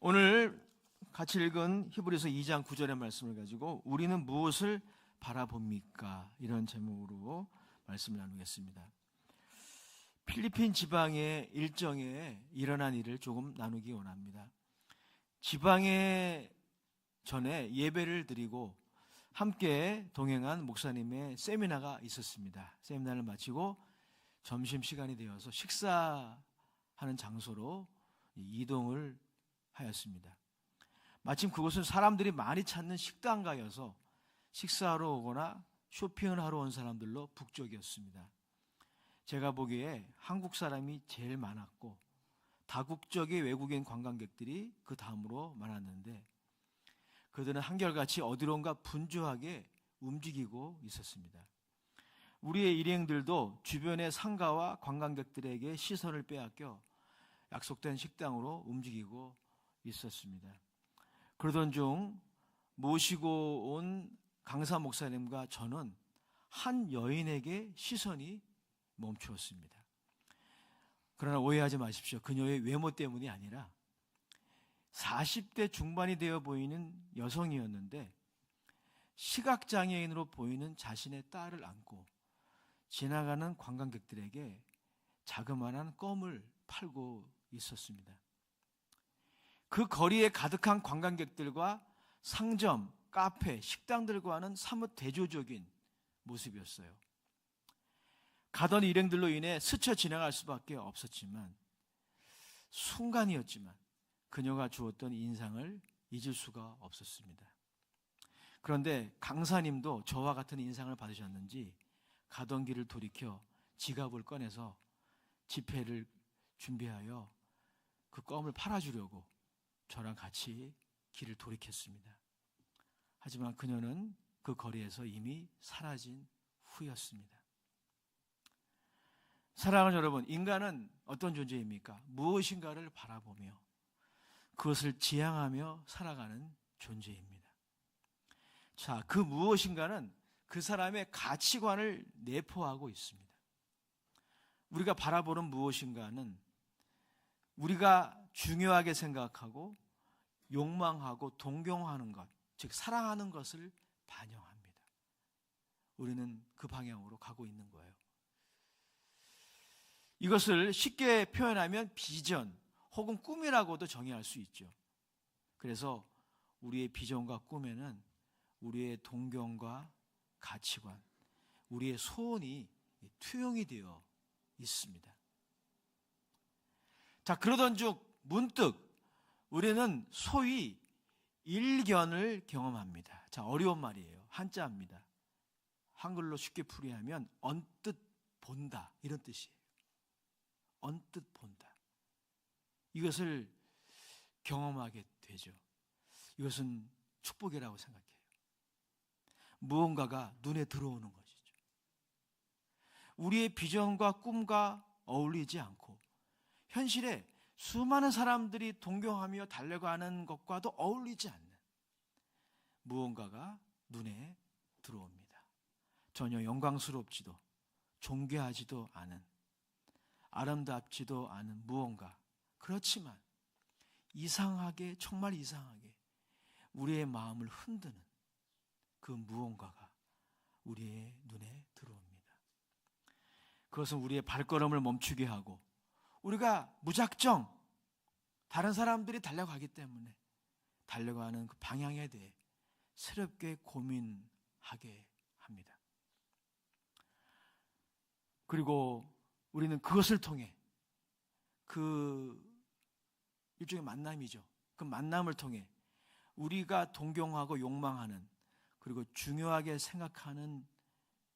오늘 같이 읽은 히브리서 2장 9절의 말씀을 가지고 우리는 무엇을 바라봅니까? 이런 제목으로 말씀을 나누겠습니다. 필리핀 지방의 일정에 일어난 일을 조금 나누기 원합니다. 지방에 전에 예배를 드리고 함께 동행한 목사님의 세미나가 있었습니다. 세미나를 마치고 점심시간이 되어서 식사하는 장소로 이동을 하였습니다. 마침 그곳은 사람들이 많이 찾는 식당가여서 식사하러 오거나 쇼핑을 하러 온 사람들로 북적이었습니다. 제가 보기에 한국 사람이 제일 많았고 다국적의 외국인 관광객들이 그 다음으로 많았는데 그들은 한결같이 어디론가 분주하게 움직이고 있었습니다. 우리의 일행들도 주변의 상가와 관광객들에게 시선을 빼앗겨 약속된 식당으로 움직이고 있었습니다. 그러던 중 모시고 온 강사 목사님과 저는 한 여인에게 시선이 멈추었습니다. 그러나 오해하지 마십시오. 그녀의 외모 때문이 아니라 40대 중반이 되어 보이는 여성이었는데 시각장애인으로 보이는 자신의 딸을 안고 지나가는 관광객들에게 자그마한 껌을 팔고 있었습니다. 그 거리에 가득한 관광객들과 상점, 카페, 식당들과는 사뭇 대조적인 모습이었어요. 가던 일행들로 인해 스쳐 지나갈 수밖에 없었지만 순간이었지만 그녀가 주었던 인상을 잊을 수가 없었습니다. 그런데 강사님도 저와 같은 인상을 받으셨는지 가던 길을 돌이켜 지갑을 꺼내서 지폐를 준비하여 그 껌을 팔아주려고 저랑 같이 길을 돌이켰습니다. 하지만 그녀는 그 거리에서 이미 사라진 후였습니다. 사랑하는 여러분, 인간은 어떤 존재입니까? 무엇인가를 바라보며 그것을 지향하며 살아가는 존재입니다. 자, 그 무엇인가는 그 사람의 가치관을 내포하고 있습니다. 우리가 바라보는 무엇인가는 우리가 중요하게 생각하고 욕망하고 동경하는 것, 즉 사랑하는 것을 반영합니다. 우리는 그 방향으로 가고 있는 거예요. 이것을 쉽게 표현하면 비전 혹은 꿈이라고도 정의할 수 있죠. 그래서 우리의 비전과 꿈에는 우리의 동경과 가치관, 우리의 소원이 투영이 되어 있습니다. 자, 그러던 중 문득 우리는 소위 일견을 경험합니다. 자, 어려운 말이에요. 한자입니다. 한글로 쉽게 풀이하면 언뜻 본다 이런 뜻이에요. 언뜻 본다. 이것을 경험하게 되죠. 이것은 축복이라고 생각해요. 무언가가 눈에 들어오는 것이죠. 우리의 비전과 꿈과 어울리지 않고 현실에 수많은 사람들이 동경하며 달려가는 것과도 어울리지 않는 무언가가 눈에 들어옵니다. 전혀 영광스럽지도 존귀하지도 않은 아름답지도 않은 무언가, 그렇지만 이상하게, 정말 이상하게 우리의 마음을 흔드는 그 무언가가 우리의 눈에 들어옵니다. 그것은 우리의 발걸음을 멈추게 하고 우리가 무작정 다른 사람들이 달려가기 때문에 달려가는 그 방향에 대해 새롭게 고민하게 합니다. 그리고 우리는 그것을 통해 그 일종의 만남이죠. 그 만남을 통해 우리가 동경하고 욕망하는 그리고 중요하게 생각하는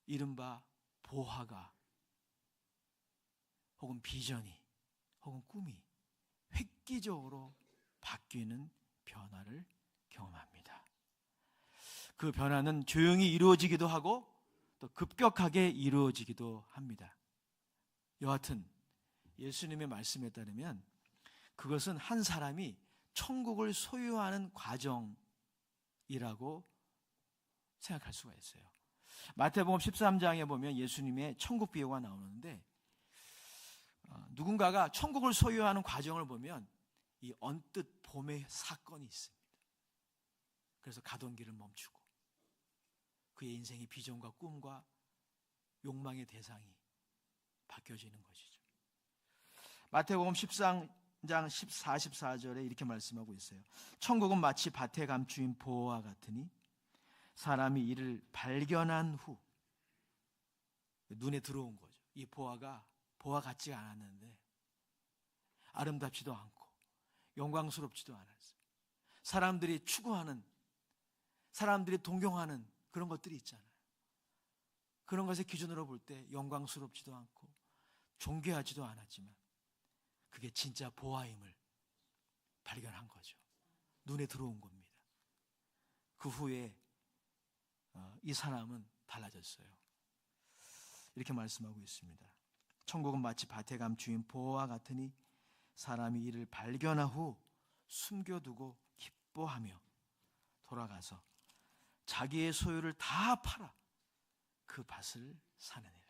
이른바 보화가 혹은 비전이 혹은 꿈이 획기적으로 바뀌는 변화를 경험합니다. 그 변화는 조용히 이루어지기도 하고 또 급격하게 이루어지기도 합니다. 여하튼 예수님의 말씀에 따르면 그것은 한 사람이 천국을 소유하는 과정이라고 생각할 수가 있어요. 마태복음 13장에 보면 예수님의 천국 비유가 나오는데 누군가가 천국을 소유하는 과정을 보면 이 언뜻 봄의 사건이 있습니다. 그래서 가던 길을 멈추고 그의 인생의 비전과 꿈과 욕망의 대상이 바뀌어지는 것이죠. 마태복음 13장 14, 14절에 이렇게 말씀하고 있어요. 천국은 마치 밭에 감추인 보화와 같으니 사람이 이를 발견한 후, 눈에 들어온 거죠. 이 보화가 보화 같지가 않았는데 아름답지도 않고 영광스럽지도 않았어요. 사람들이 추구하는, 사람들이 동경하는 그런 것들이 있잖아요. 그런 것의 기준으로 볼 때 영광스럽지도 않고 존귀하지도 않았지만 그게 진짜 보화임을 발견한 거죠. 눈에 들어온 겁니다. 그 후에 이 사람은 달라졌어요. 이렇게 말씀하고 있습니다. 천국은 마치 밭에 감추인 보화와 같으니 사람이 이를 발견한 후 숨겨두고 기뻐하며 돌아가서 자기의 소유를 다 팔아 그 밭을 사느니라.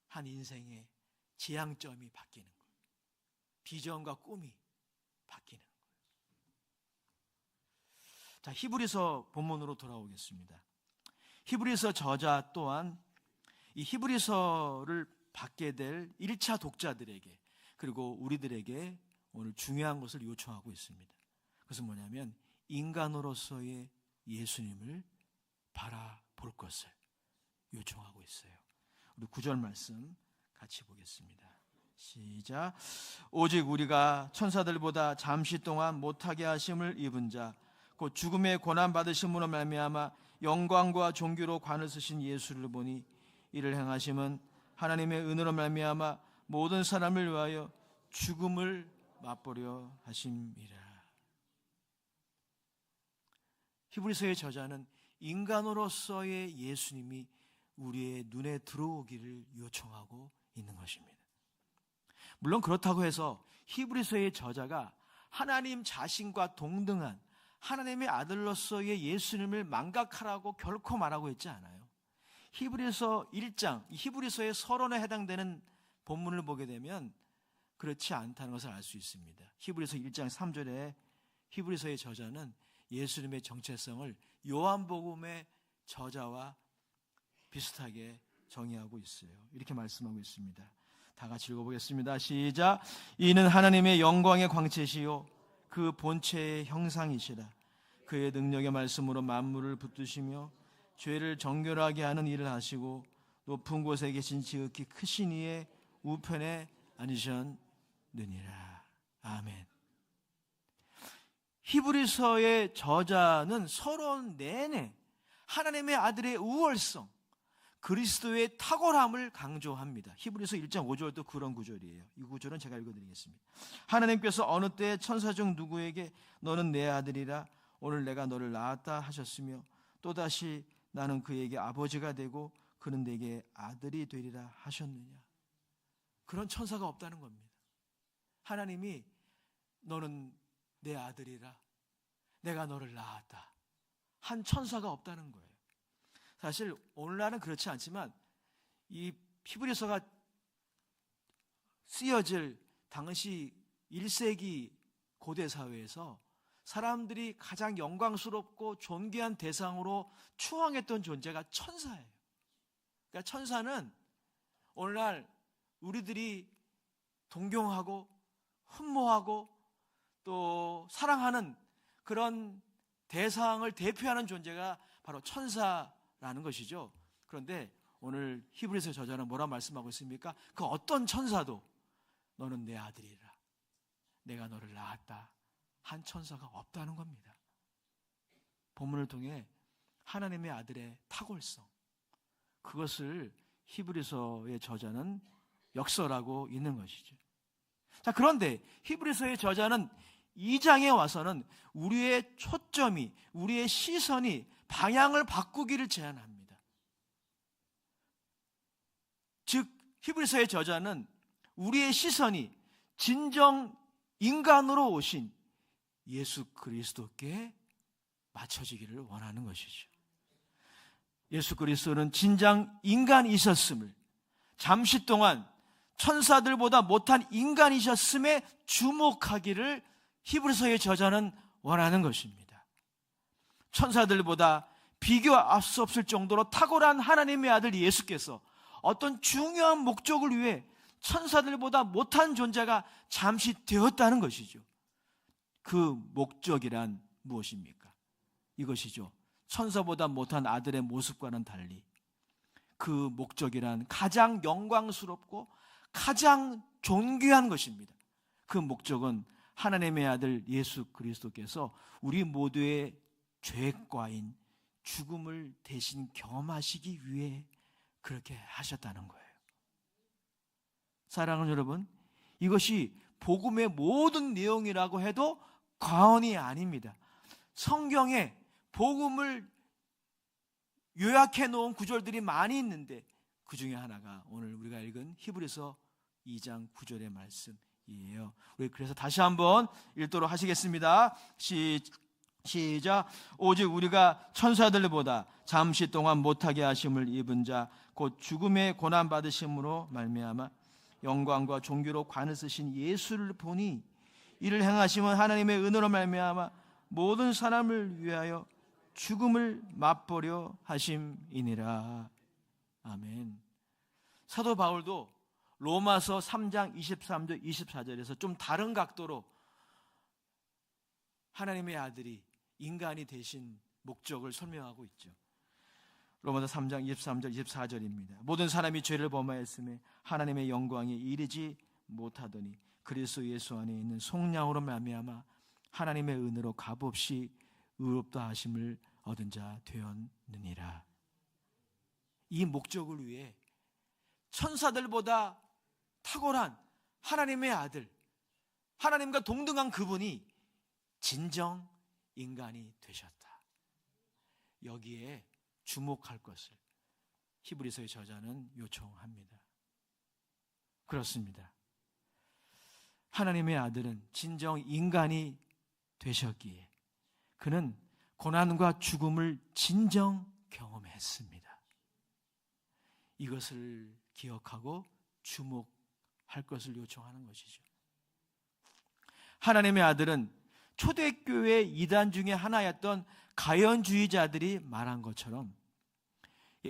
한 인생의 지향점이 바뀌는 거예요. 비전과 꿈이 바뀌는 거예요. 자, 히브리서 본문으로 돌아오겠습니다. 히브리서 저자 또한 이 히브리서를 받게 될 1차 독자들에게 그리고 우리들에게 오늘 중요한 것을 요청하고 있습니다. 그것은 뭐냐면 인간으로서의 예수님을 바라볼 것을 요청하고 있어요. 우리 9절 말씀 같이 보겠습니다. 시작. 오직 우리가 천사들보다 잠시 동안 못하게 하심을 입은 자 곧 죽음의 고난 받으심으로 말미암아 영광과 존귀로 관을 쓰신 예수를 보니 이를 행하심은 하나님의 은혜로 말미암아 모든 사람을 위하여 죽음을 맛보려 하심이라. 히브리서의 저자는 인간으로서의 예수님이 우리의 눈에 들어오기를 요청하고 있는 것입니다. 물론 그렇다고 해서 히브리서의 저자가 하나님 자신과 동등한 하나님의 아들로서의 예수님을 망각하라고 결코 말하고 있지 않아요. 히브리서 1장, 히브리서의 서론에 해당되는 본문을 보게 되면 그렇지 않다는 것을 알 수 있습니다. 히브리서 1장 3절에 히브리서의 저자는 예수님의 정체성을 요한복음의 저자와 비슷하게 정의하고 있어요. 이렇게 말씀하고 있습니다. 다 같이 읽어보겠습니다. 시작. 이는 하나님의 영광의 광채시요 그 본체의 형상이시라. 그의 능력의 말씀으로 만물을 붙드시며 죄를 정결하게 하는 일을 하시고 높은 곳에 계신 지극히 크신 이의 우편에 앉으셨느니라. 아멘. 히브리서의 저자는 서론 내내 하나님의 아들의 우월성, 그리스도의 탁월함을 강조합니다. 히브리서 1장 5절도 그런 구절이에요. 이 구절은 제가 읽어드리겠습니다. 하나님께서 어느 때 천사 중 누구에게 너는 내 아들이라 오늘 내가 너를 낳았다 하셨으며 또다시 나는 그에게 아버지가 되고 그는 내게 아들이 되리라 하셨느냐. 그런 천사가 없다는 겁니다. 하나님이 너는 내 아들이라 내가 너를 낳았다 한 천사가 없다는 거예요. 사실 오늘날은 그렇지 않지만 이 히브리서가 쓰여질 당시 1세기 고대 사회에서 사람들이 가장 영광스럽고 존귀한 대상으로 추앙했던 존재가 천사예요. 그러니까 천사는 오늘날 우리들이 동경하고 흠모하고 또 사랑하는 그런 대상을 대표하는 존재가 바로 천사라는 것이죠. 그런데 오늘 히브리서 저자는 뭐라 말씀하고 있습니까? 그 어떤 천사도 너는 내 아들이라 내가 너를 낳았다 한 천사가 없다는 겁니다. 본문을 통해 하나님의 아들의 탁월성, 그것을 히브리서의 저자는 역설하고 있는 것이죠. 자, 그런데 히브리서의 저자는 2장에 와서는 우리의 초점이, 우리의 시선이 방향을 바꾸기를 제안합니다. 즉 히브리서의 저자는 우리의 시선이 진정 인간으로 오신 예수 그리스도께 맞춰지기를 원하는 것이죠. 예수 그리스도는 진정 인간이셨음을 잠시 동안 천사들보다 못한 인간이셨음에 주목하기를 히브리서의 저자는 원하는 것입니다. 천사들보다 비교할 수 없을 정도로 탁월한 하나님의 아들 예수께서 어떤 중요한 목적을 위해 천사들보다 못한 존재가 잠시 되었다는 것이죠. 그 목적이란 무엇입니까? 이것이죠. 천사보다 못한 아들의 모습과는 달리 그 목적이란 가장 영광스럽고 가장 존귀한 것입니다. 그 목적은 하나님의 아들 예수 그리스도께서 우리 모두의 죄과인 죽음을 대신 경험하시기 위해 그렇게 하셨다는 거예요. 사랑하는 여러분, 이것이 복음의 모든 내용이라고 해도 과언이 아닙니다. 성경에 복음을 요약해 놓은 구절들이 많이 있는데 그 중에 하나가 오늘 우리가 읽은 히브리서 2장 9절의 말씀이에요. 우리 그래서 다시 한번 읽도록 하시겠습니다. 시작. 오직 우리가 천사들보다 잠시 동안 못하게 하심을 입은 자 곧 죽음의 고난 받으심으로 말미암아 영광과 존귀로 관을 쓰신 예수를 보니 이를 행하심은 하나님의 은혜로 말미암아 모든 사람을 위하여 죽음을 맛보려 하심이니라. 아멘. 사도 바울도 로마서 3장 23절 24절에서 좀 다른 각도로 하나님의 아들이 인간이 되신 목적을 설명하고 있죠. 로마서 3장 23절 24절입니다. 모든 사람이 죄를 범하였음에 하나님의 영광에 이르지 못하더니 그리스도 예수 안에 있는 속량으로 말미암아 하나님의 은혜로 값없이 의롭다 하심을 얻은 자 되었느니라. 이 목적을 위해 천사들보다 탁월한 하나님의 아들, 하나님과 동등한 그분이 진정 인간이 되셨다. 여기에 주목할 것을 히브리서의 저자는 요청합니다. 그렇습니다. 하나님의 아들은 진정 인간이 되셨기에 그는 고난과 죽음을 진정 경험했습니다. 이것을 기억하고 주목할 것을 요청하는 것이죠. 하나님의 아들은 초대교회 이단 중에 하나였던 가연주의자들이 말한 것처럼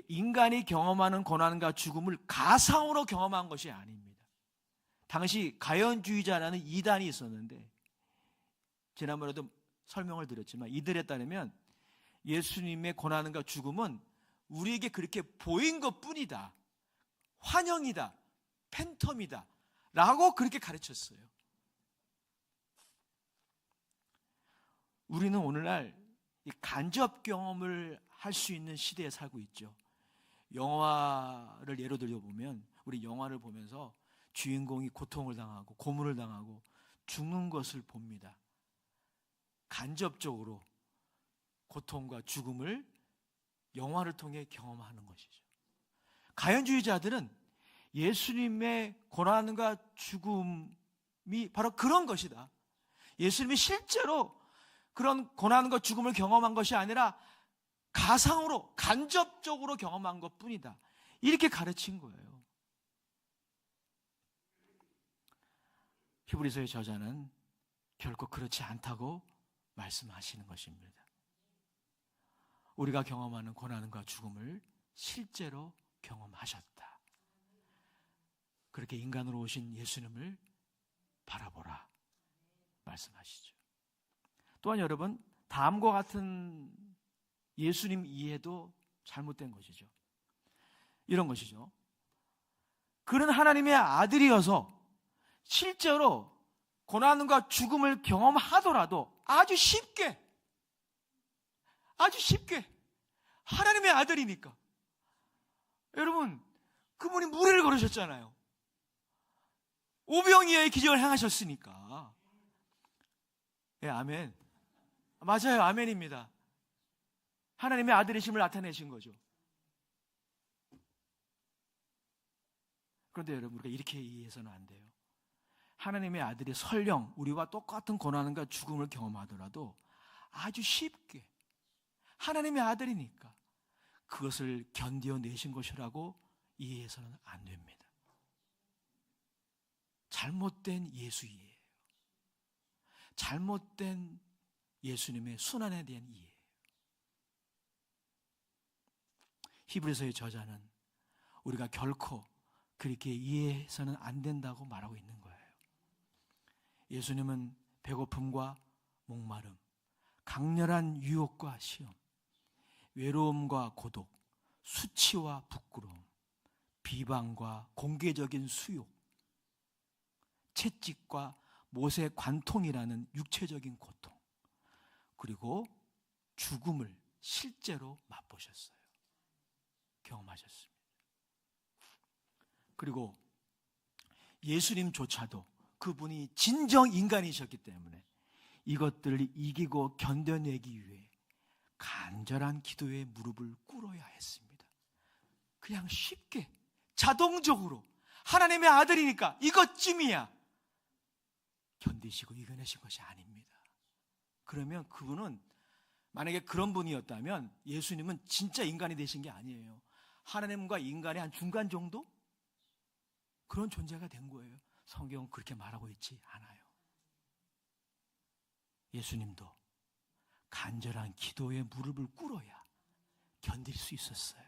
인간이 경험하는 고난과 죽음을 가상으로 경험한 것이 아닙니다. 당시 가연주의자라는 이단이 있었는데 지난번에도 설명을 드렸지만 이들에 따르면 예수님의 고난과 죽음은 우리에게 그렇게 보인 것뿐이다, 환영이다, 팬텀이다 라고 그렇게 가르쳤어요. 우리는 오늘날 이 간접 경험을 할 수 있는 시대에 살고 있죠. 영화를 예로 들어보면 우리 영화를 보면서 주인공이 고통을 당하고 고문을 당하고 죽는 것을 봅니다. 간접적으로 고통과 죽음을 영화를 통해 경험하는 것이죠. 가연주의자들은 예수님의 고난과 죽음이 바로 그런 것이다. 예수님이 실제로 그런 고난과 죽음을 경험한 것이 아니라 가상으로 간접적으로 경험한 것뿐이다. 이렇게 가르친 거예요. 히브리서의 저자는 결코 그렇지 않다고 말씀하시는 것입니다. 우리가 경험하는 고난과 죽음을 실제로 경험하셨다. 그렇게 인간으로 오신 예수님을 바라보라 말씀하시죠. 또한 여러분, 다음과 같은 예수님 이해도 잘못된 것이죠. 이런 것이죠. 그는 하나님의 아들이어서 실제로 고난과 죽음을 경험하더라도 아주 쉽게 하나님의 아들이니까. 여러분, 그분이 무리를 걸으셨잖아요. 오병이어의 기적을 행하셨으니까. 예, 아멘. 맞아요, 아멘입니다. 하나님의 아들이심을 나타내신 거죠. 그런데 여러분, 우리가 이렇게 이해해서는 안 돼요. 하나님의 아들이 설령 우리와 똑같은 고난과 죽음을 경험하더라도 아주 쉽게 하나님의 아들이니까 그것을 견뎌내신 것이라고 이해해서는 안 됩니다. 잘못된 예수이에요. 잘못된 예수님의 순환에 대한 이해예요. 히브리서의 저자는 우리가 결코 그렇게 이해해서는 안 된다고 말하고 있는 거예요. 예수님은 배고픔과 목마름, 강렬한 유혹과 시험, 외로움과 고독, 수치와 부끄러움, 비방과 공개적인 수욕, 채찍과 못의 관통이라는 육체적인 고통, 그리고 죽음을 실제로 맛보셨어요. 경험하셨습니다. 그리고 예수님조차도 그분이 진정 인간이셨기 때문에 이것들을 이기고 견뎌내기 위해 간절한 기도에 무릎을 꿇어야 했습니다. 그냥 쉽게 자동적으로 하나님의 아들이니까 이것쯤이야 견디시고 이겨내신 것이 아닙니다. 그러면 그분은 만약에 그런 분이었다면 예수님은 진짜 인간이 되신 게 아니에요. 하나님과 인간의 한 중간 정도? 그런 존재가 된 거예요. 성경은 그렇게 말하고 있지 않아요. 예수님도 간절한 기도에 무릎을 꿇어야 견딜 수 있었어요.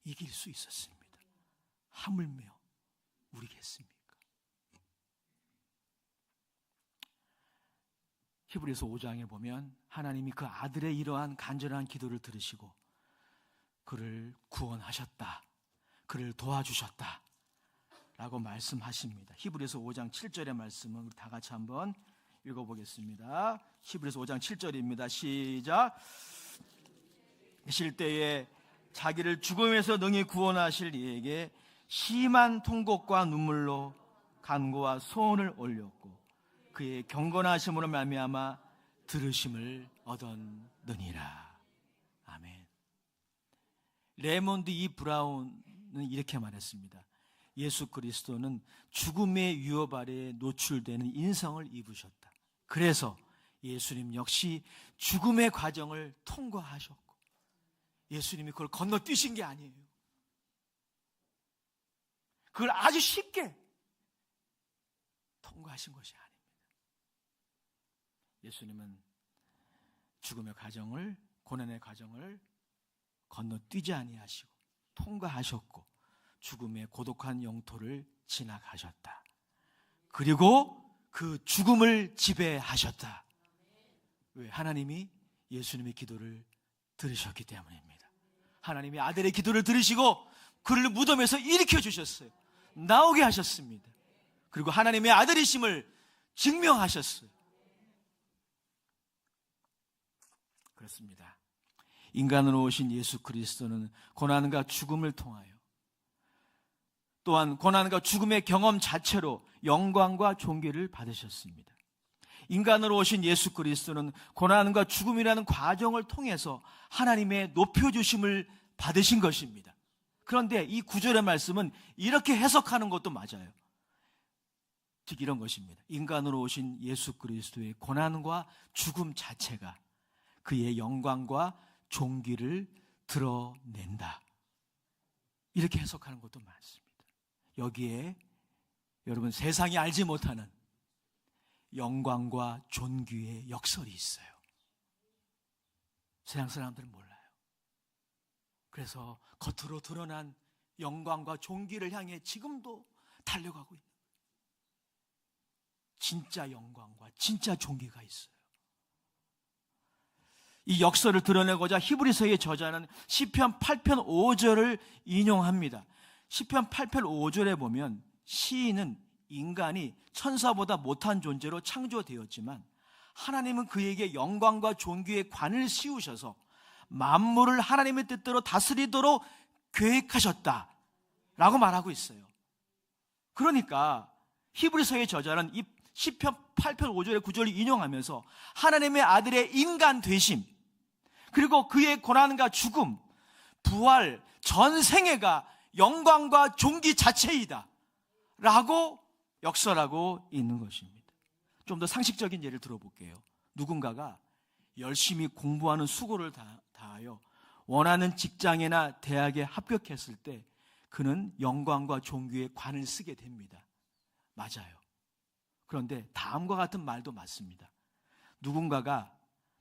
이길 수 있었습니다. 하물며 우리겠습니까? 히브리서 5장에 보면 하나님이 그 아들의 이러한 간절한 기도를 들으시고 그를 구원하셨다, 그를 도와주셨다 라고 말씀하십니다. 히브리서 5장 7절의 말씀은 우리 다 같이 한번 읽어보겠습니다. 히브리서 5장 7절입니다. 시작. 계실 때에 자기를 죽음에서 능히 구원하실 이에게 심한 통곡과 눈물로 간구와 소원을 올렸고 그의 경건하심으로 말미암아 들으심을 얻었느니라. 아멘. 레몬드 이 브라운은 이렇게 말했습니다. 예수 그리스도는 죽음의 위협 아래에 노출되는 인성을 입으셨다. 그래서 예수님 역시 죽음의 과정을 통과하셨고 예수님이 그걸 건너뛰신 게 아니에요. 그걸 아주 쉽게 통과하신 것이 아닙니다. 예수님은 죽음의 과정을, 고난의 과정을 건너뛰지 아니하시고 통과하셨고 죽음의 고독한 영토를 지나가셨다. 그리고 그 죽음을 지배하셨다. 왜? 하나님이 예수님의 기도를 들으셨기 때문입니다. 하나님이 아들의 기도를 들으시고 그를 무덤에서 일으켜 주셨어요. 나오게 하셨습니다. 그리고 하나님의 아들이심을 증명하셨어요. 그렇습니다. 인간으로 오신 예수 그리스도는 고난과 죽음을 통하여 또한 고난과 죽음의 경험 자체로 영광과 존귀를 받으셨습니다. 인간으로 오신 예수 그리스도는 고난과 죽음이라는 과정을 통해서 하나님의 높여주심을 받으신 것입니다. 그런데 이 구절의 말씀은 이렇게 해석하는 것도 맞아요. 즉 이런 것입니다. 인간으로 오신 예수 그리스도의 고난과 죽음 자체가 그의 영광과 존귀를 드러낸다. 이렇게 해석하는 것도 많습니다. 여기에 여러분 세상이 알지 못하는 영광과 존귀의 역설이 있어요. 세상 사람들은 몰라요. 그래서 겉으로 드러난 영광과 존귀를 향해 지금도 달려가고 있는 거예요. 진짜 영광과 진짜 존귀가 있어요. 이 역설을 드러내고자 히브리서의 저자는 시편 8편 5절을 인용합니다. 시편 8편 5절에 보면 시인은 인간이 천사보다 못한 존재로 창조되었지만 하나님은 그에게 영광과 존귀의 관을 씌우셔서 만물을 하나님의 뜻대로 다스리도록 계획하셨다라고 말하고 있어요. 그러니까 히브리서의 저자는 이 시편 8편 5절의 구절을 인용하면서 하나님의 아들의 인간 되심 그리고 그의 고난과 죽음, 부활, 전생애가 영광과 존귀 자체이다 라고 역설하고 있는 것입니다. 좀 더 상식적인 예를 들어볼게요. 누군가가 열심히 공부하는 수고를 다하여 원하는 직장이나 대학에 합격했을 때 그는 영광과 존귀의 관을 쓰게 됩니다. 맞아요. 그런데 다음과 같은 말도 맞습니다. 누군가가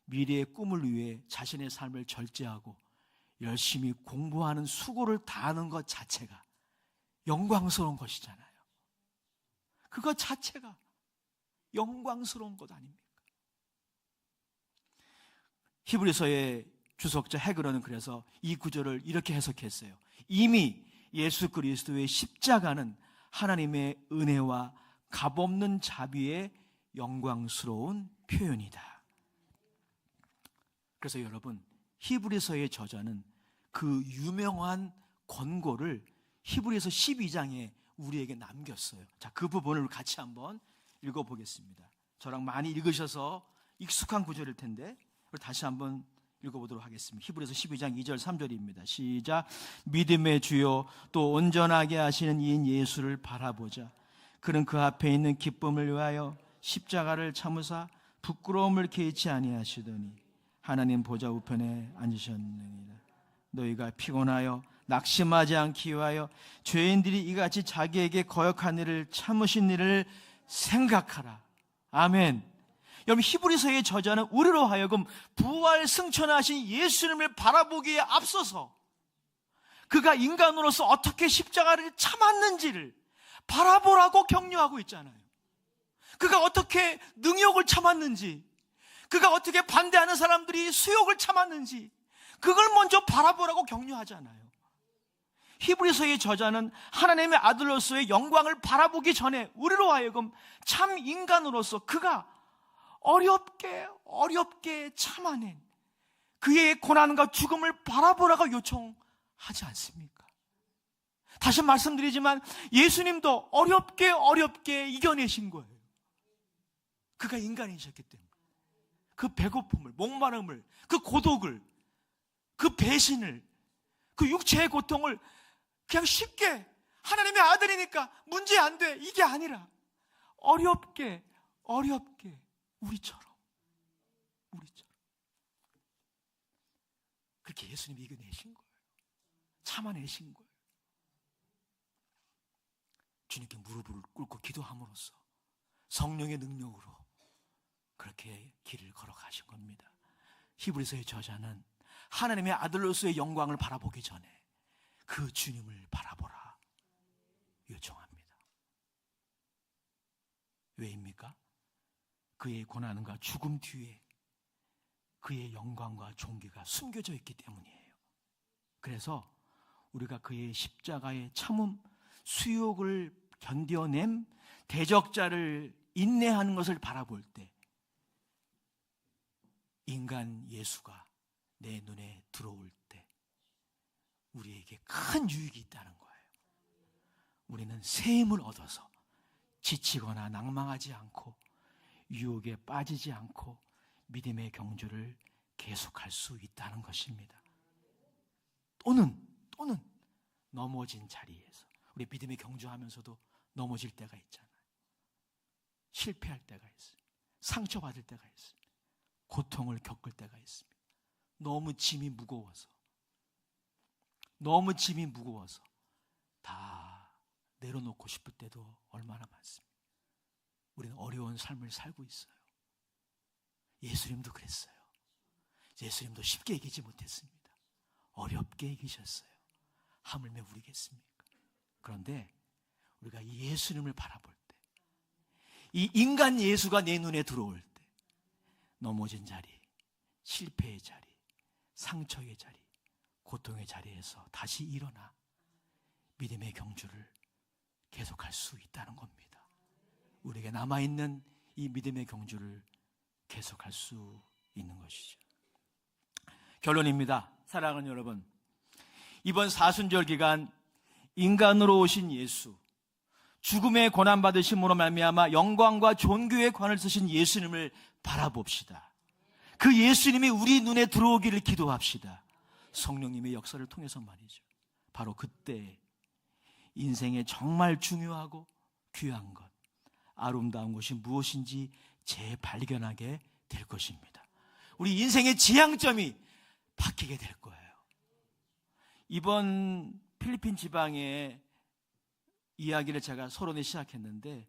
미래의 꿈을 위해 자신의 삶을 절제하고 열심히 공부하는 수고를 다하는 것 자체가 영광스러운 것이잖아요. 그것 자체가 영광스러운 것 아닙니까? 히브리서의 주석자 헤그러는 그래서 이 구절을 이렇게 해석했어요. 이미 예수 그리스도의 십자가는 하나님의 은혜와 값없는 자비의 영광스러운 표현이다. 그래서 여러분, 히브리서의 저자는 그 유명한 권고를 히브리서 12장에 우리에게 남겼어요. 자, 그 부분을 같이 한번 읽어보겠습니다. 저랑 많이 읽으셔서 익숙한 구절일 텐데 다시 한번 읽어보도록 하겠습니다. 히브리서 12장 2절 3절입니다. 시작. 믿음의 주요 또 온전하게 하시는 이인 예수를 바라보자. 그는 그 앞에 있는 기쁨을 위하여 십자가를 참으사 부끄러움을 개의치 아니하시더니 하나님 보좌 우편에 앉으셨느니라. 너희가 피곤하여 낙심하지 않기 위하여 죄인들이 이같이 자기에게 거역한 일을 참으신 일을 생각하라. 아멘. 여러분, 히브리서의 저자는 우리로 하여금 부활 승천하신 예수님을 바라보기에 앞서서 그가 인간으로서 어떻게 십자가를 참았는지를 바라보라고 격려하고 있잖아요. 그가 어떻게 능욕을 참았는지, 그가 어떻게 반대하는 사람들이 수욕을 참았는지 그걸 먼저 바라보라고 격려하잖아요. 히브리서의 저자는 하나님의 아들로서의 영광을 바라보기 전에 우리로 하여금 참 인간으로서 그가 어렵게 참아낸 그의 고난과 죽음을 바라보라고 요청하지 않습니까? 다시 말씀드리지만 예수님도 어렵게 이겨내신 거예요. 그가 인간이셨기 때문에 그 배고픔을, 목마름을, 그 고독을, 그 배신을, 그 육체의 고통을 그냥 쉽게 하나님의 아들이니까 문제 안 돼, 이게 아니라 어렵게 우리처럼 그렇게 예수님이 이겨내신 거예요. 참아내신 거예요. 주님께 무릎을 꿇고 기도함으로써 성령의 능력으로 그렇게 길을 걸어가신 겁니다. 히브리서의 저자는 하나님의 아들로서의 영광을 바라보기 전에 그 주님을 바라보라 요청합니다. 왜입니까? 그의 고난과 죽음 뒤에 그의 영광과 존귀가 숨겨져 있기 때문이에요. 그래서 우리가 그의 십자가의 참음, 수욕을 견뎌냄, 대적자를 인내하는 것을 바라볼 때 인간 예수가 내 눈에 들어올 때 우리에게 큰 유익이 있다는 거예요. 우리는 새 힘을 얻어서 지치거나 낭망하지 않고 유혹에 빠지지 않고 믿음의 경주를 계속할 수 있다는 것입니다. 또는 넘어진 자리에서 우리 믿음의 경주하면서도 넘어질 때가 있잖아요. 실패할 때가 있어요. 상처받을 때가 있어요. 고통을 겪을 때가 있습니다. 너무 짐이 무거워서 다 내려놓고 싶을 때도 얼마나 많습니다. 우리는 어려운 삶을 살고 있어요. 예수님도 그랬어요. 예수님도 쉽게 이기지 못했습니다. 어렵게 이기셨어요. 하물며 우리겠습니까? 그런데 우리가 이 예수님을 바라볼 때, 이 인간 예수가 내 눈에 들어올 때 넘어진 자리, 실패의 자리, 상처의 자리, 고통의 자리에서 다시 일어나 믿음의 경주를 계속할 수 있다는 겁니다. 우리에게 남아있는 이 믿음의 경주를 계속할 수 있는 것이죠. 결론입니다. 사랑하는 여러분, 이번 사순절 기간 인간으로 오신 예수, 죽음의 고난받으심으로 말미암아 영광과 존귀의 관을 쓰신 예수님을 바라봅시다. 그 예수님이 우리 눈에 들어오기를 기도합시다. 성령님의 역사를 통해서 말이죠. 바로 그때 인생에 정말 중요하고 귀한 것, 아름다운 것이 무엇인지 재발견하게 될 것입니다. 우리 인생의 지향점이 바뀌게 될 거예요. 이번 필리핀 지방의 이야기를 제가 서론에 시작했는데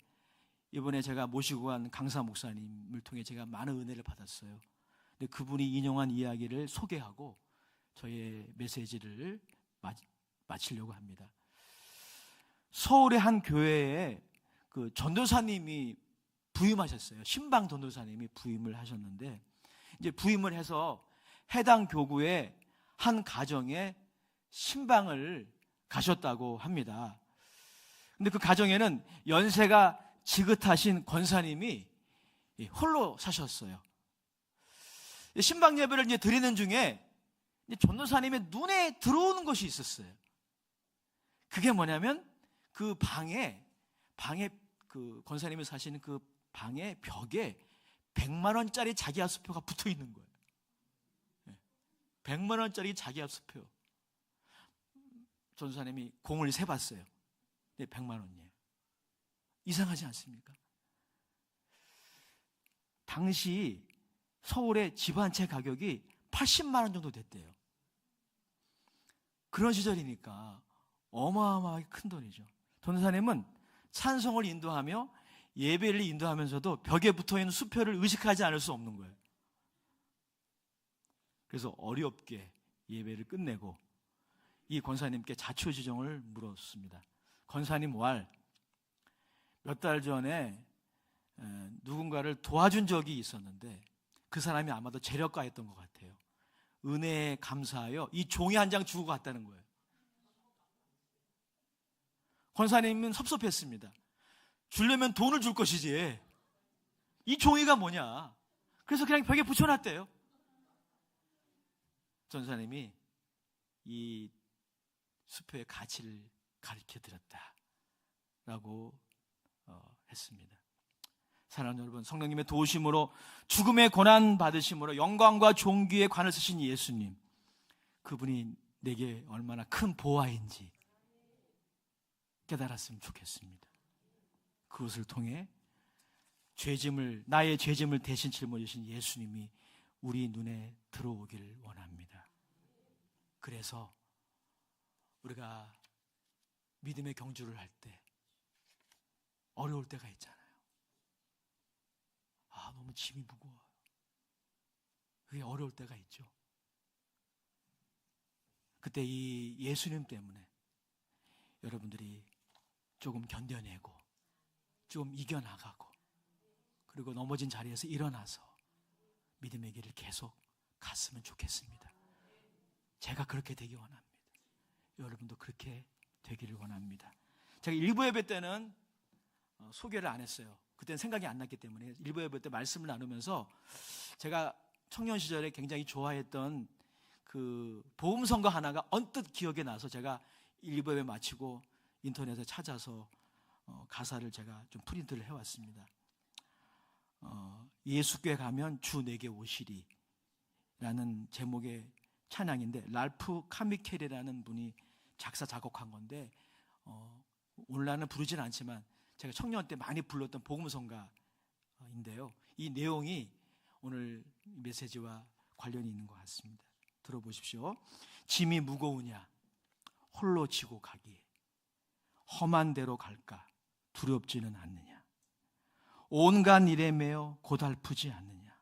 이번에 제가 모시고 간 강사 목사님을 통해 제가 많은 은혜를 받았어요. 근데 그분이 인용한 이야기를 소개하고 저의 메시지를 마치려고 합니다. 서울의 한 교회에 그 전도사님이 부임하셨어요. 신방 전도사님이 부임을 하셨는데, 이제 부임을 해서 해당 교구의 한 가정에 신방을 가셨다고 합니다. 근데 그 가정에는 연세가 지긋하신 권사님이 홀로 사셨어요. 신방 예배를 이제 드리는 중에 전도사님의 눈에 들어오는 것이 있었어요. 그게 뭐냐면 그 방에 그 권사님이 사시는 그 방의 벽에 100만 원짜리 자기야수표가 붙어 있는 거예요. 100만 원짜리 자기야수표. 전도사님이 공을 세봤어요. 네, 100만 원이에요. 이상하지 않습니까? 당시 서울의 집 한 채 가격이 80만 원 정도 됐대요. 그런 시절이니까 어마어마하게 큰 돈이죠. 전도사님은 찬송을 인도하며 예배를 인도하면서도 벽에 붙어있는 수표를 의식하지 않을 수 없는 거예요. 그래서 어렵게 예배를 끝내고 이 권사님께 자초지종을 물었습니다. 권사님 왈, 몇 달 전에 누군가를 도와준 적이 있었는데 그 사람이 아마도 재력가였던 것 같아요. 은혜에 감사하여 이 종이 한 장 주고 갔다는 거예요. 권사님은 섭섭했습니다. 주려면 돈을 줄 것이지 이 종이가 뭐냐. 그래서 그냥 벽에 붙여놨대요. 전사님이 이 수표의 가치를 가르쳐드렸다라고 했습니다. 사랑하는 여러분, 성령님의 도우심으로 죽음의 고난 받으심으로 영광과 존귀의 관을 쓰신 예수님, 그분이 내게 얼마나 큰 보화인지 깨달았으면 좋겠습니다. 그것을 통해 나의 죄짐을 대신 짊어지신 예수님이 우리 눈에 들어오기를 원합니다. 그래서 우리가 믿음의 경주를 할 때 어려울 때가 있잖아요. 너무 짐이 무거워요. 그게 어려울 때가 있죠. 그때 이 예수님 때문에 여러분들이 조금 견뎌내고 좀 이겨나가고 그리고 넘어진 자리에서 일어나서 믿음의 길을 계속 갔으면 좋겠습니다. 제가 그렇게 되기 원합니다. 여러분도 그렇게 되기를 원합니다. 제가 일부 예배 때는 소개를 안 했어요. 그때는 생각이 안 났기 때문에 일부 예배 때 말씀을 나누면서 제가 청년 시절에 굉장히 좋아했던 그 복음성가 하나가 언뜻 기억에 나서 제가 일부 예배 마치고 인터넷에 찾아서 가사를 제가 좀 프린트를 해왔습니다. 예수께 가면 주 내게 오시리 라는 제목의 찬양인데 랄프 카미켈이라는 분이 작사 작곡한 건데 오늘날은 부르지는 않지만 제가 청년 때 많이 불렀던 복음성가인데요. 이 내용이 오늘 메시지와 관련이 있는 것 같습니다. 들어보십시오. 짐이 무거우냐 홀로 지고 가기에 험한 데로 갈까 두렵지는 않느냐 온갖 일에 매여 고달프지 않느냐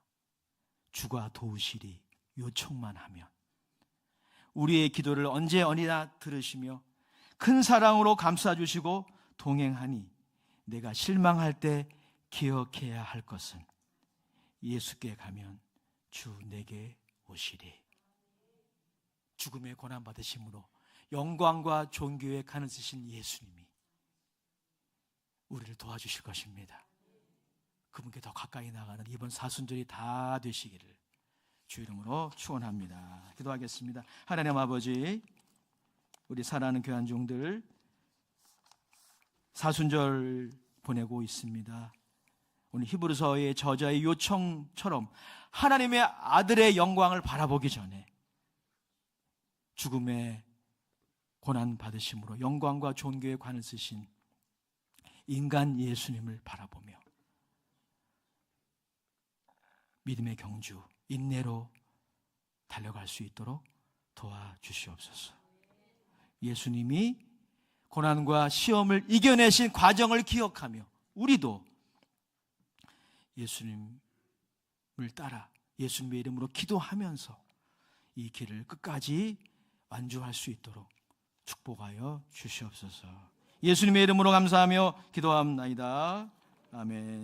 주가 도우시리 요청만 하면 우리의 기도를 언제 어디나 들으시며 큰 사랑으로 감싸주시고 동행하니 내가 실망할 때 기억해야 할 것은 예수께 가면 주 내게 오시리. 죽음의 고난 받으심으로 영광과 존귀에 가는 쓰신 예수님이 우리를 도와주실 것입니다. 그분께 더 가까이 나가는 이번 사순절이 다 되시기를 주 이름으로 축원합니다. 기도하겠습니다. 하나님 아버지, 우리 사랑하는 교환 종들 사순절 보내고 있습니다. 오늘 히브리서의 저자의 요청처럼 하나님의 아들의 영광을 바라보기 전에 죽음의 고난 받으심으로 영광과 존귀의 관을 쓰신 인간 예수님을 바라보며 믿음의 경주, 인내로 달려갈 수 있도록 도와주시옵소서. 예수님이 고난과 시험을 이겨내신 과정을 기억하며 우리도 예수님을 따라 예수님의 이름으로 기도하면서 이 길을 끝까지 완주할 수 있도록 축복하여 주시옵소서. 예수님의 이름으로 감사하며 기도합나이다. 아멘.